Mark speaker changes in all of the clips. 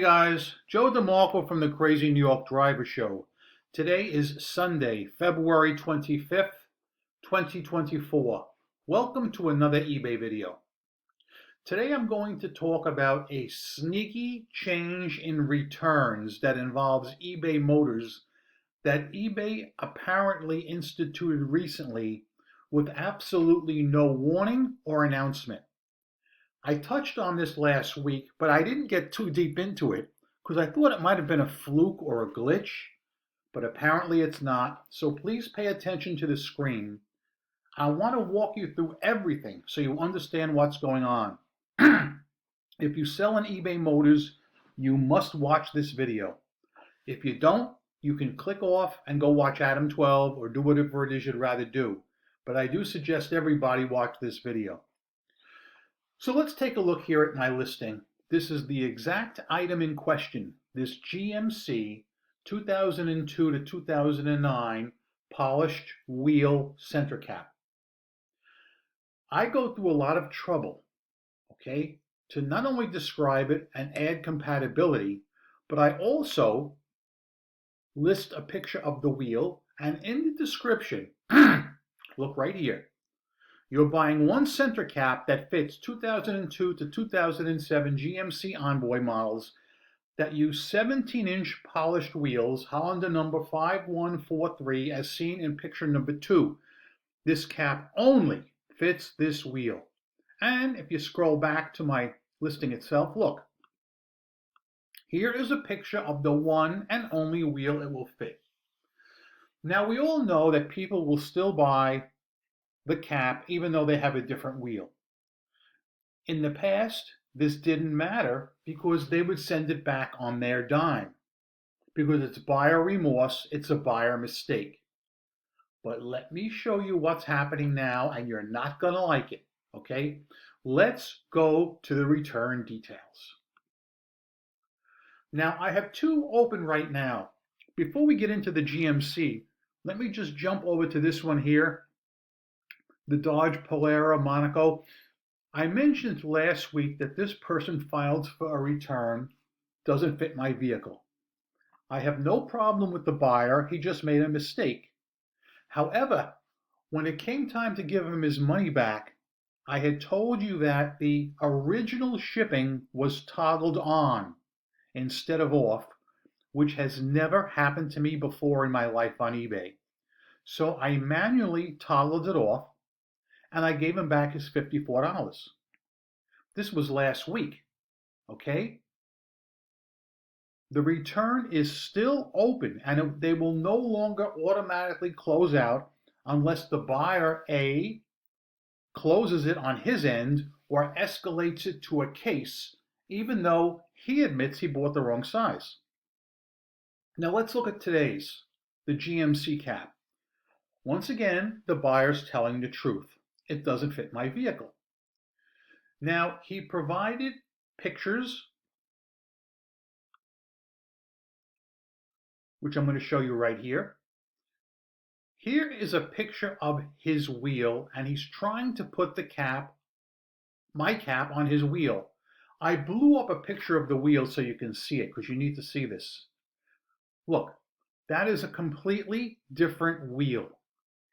Speaker 1: Hey guys, Joe DeMarco from the Crazy New York Driver Show. Today is Sunday, February 25th, 2024. Welcome to another eBay video. Today I'm going to talk about a sneaky change in returns that involves eBay Motors that eBay apparently instituted recently with absolutely no warning or announcement. I touched on this last week, but I didn't get too deep into it because I thought it might have been a fluke or a glitch, but apparently it's not. So please pay attention to the screen. I want to walk you through everything so you understand what's going on. If you sell on eBay Motors, you must watch this video. If you don't, you can click off and go watch Adam 12 or do whatever it is you'd rather do. But I do suggest everybody watch this video. So let's take a look here at my listing. This is the exact item in question, this GMC 2002 to 2009 polished wheel center cap. I go through a lot of trouble, okay, to not only describe it and add compatibility, but I also list a picture of the wheel, and in the description, look right here. You're buying one center cap that fits 2002 to 2007 GMC Envoy models that use 17-inch polished wheels, Hollander number 5143, as seen in picture number 2. This cap only fits this wheel. And if you scroll back to my listing itself, look. Here is a picture of the one and only wheel it will fit. Now we all know that people will still buy the cap even though they have a different wheel. In the past, this didn't matter because they would send it back on their dime. Because it's buyer remorse, it's a buyer mistake. But let me show you what's happening now, and you're not going to like it, okay? Let's go to the return details. Now, I have two open right now. Before we get into the GMC, let me just jump over to this one here, the Dodge Polara Monaco. I mentioned last week that this person filed for a return, doesn't fit my vehicle. I have no problem with the buyer, he just made a mistake. However, when it came time to give him his money back, I had told you that the original shipping was toggled on instead of off, which has never happened to me before in my life on eBay. So I manually toggled it off, and I gave him back his $54. This was last week, okay? The return is still open, and they will no longer automatically close out unless the buyer, A, closes it on his end or escalates it to a case, even though he admits he bought the wrong size. Now let's look at today's, the GMC cap. Once again, the buyer's telling the truth. It doesn't fit my vehicle. Now, he provided pictures, which I'm going to show you right here. Here is a picture of his wheel, and he's trying to put the cap, my cap, on his wheel. I blew up a picture of the wheel so you can see it, because you need to see this. Look, that is a completely different wheel.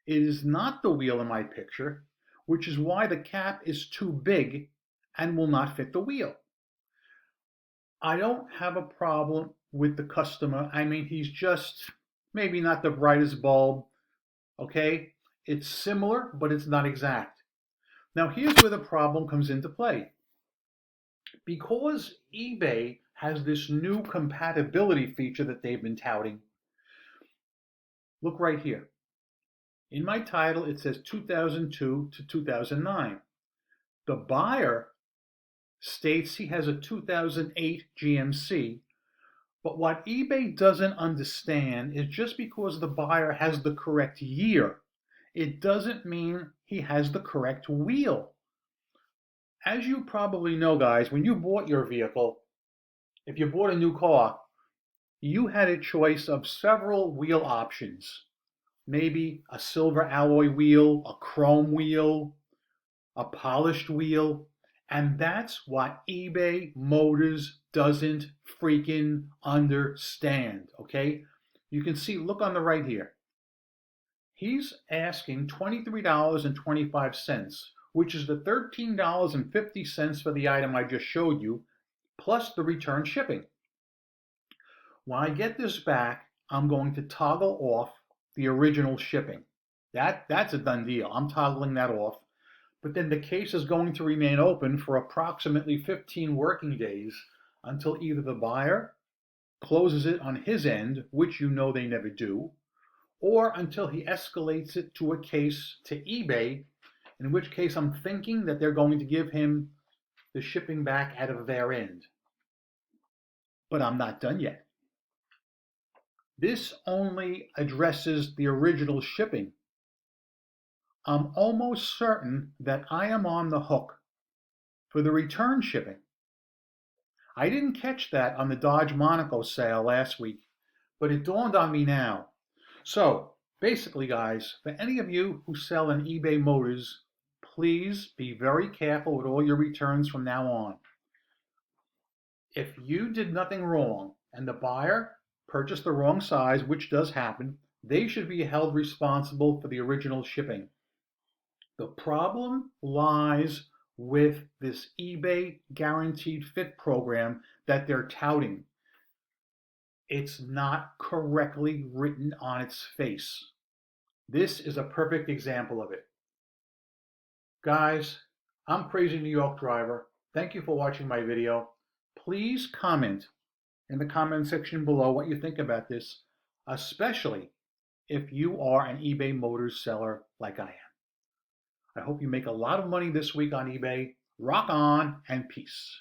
Speaker 1: It is not the wheel in my picture, which is why the cap is too big and will not fit the wheel. I don't have a problem with the customer. I mean, he's just maybe not the brightest bulb, okay? It's similar, but it's not exact. Now, here's where the problem comes into play. Because eBay has this new compatibility feature that they've been touting, look right here. In my title, it says 2002 to 2009. The buyer states he has a 2008 GMC, but what eBay doesn't understand is just because the buyer has the correct year, it doesn't mean he has the correct wheel. As you probably know, guys, when you bought your vehicle, if you bought a new car, you had a choice of several wheel options. Maybe a silver alloy wheel, a chrome wheel, a polished wheel, and that's what eBay Motors doesn't freaking understand, okay? You can see, look on the right here. He's asking $23.25, which is the $13.50 for the item I just showed you, plus the return shipping. When I get this back, I'm going to toggle off the original shipping. That's a done deal. I'm toggling that off. But then the case is going to remain open for approximately 15 working days until either the buyer closes it on his end, which you know they never do, or until he escalates it to a case to eBay, in which case I'm thinking that they're going to give him the shipping back out of their end. But I'm not done yet. This only addresses the original shipping. I'm almost certain that I am on the hook for the return shipping. I didn't catch that on the Dodge Monaco sale last week, but it dawned on me now. So, basically, guys, for any of you who sell on eBay Motors, please be very careful with all your returns from now on. If you did nothing wrong and the buyer purchased the wrong size, which does happen, they should be held responsible for the original shipping. The problem lies with this eBay Guaranteed Fit program that they're touting. It's not correctly written on its face. This is a perfect example of it. Guys, I'm Crazy New York Driver. Thank you for watching my video. Please comment in the comment section below what you think about this, especially if you are an eBay Motors seller like I am. I hope you make a lot of money this week on eBay. Rock on and peace.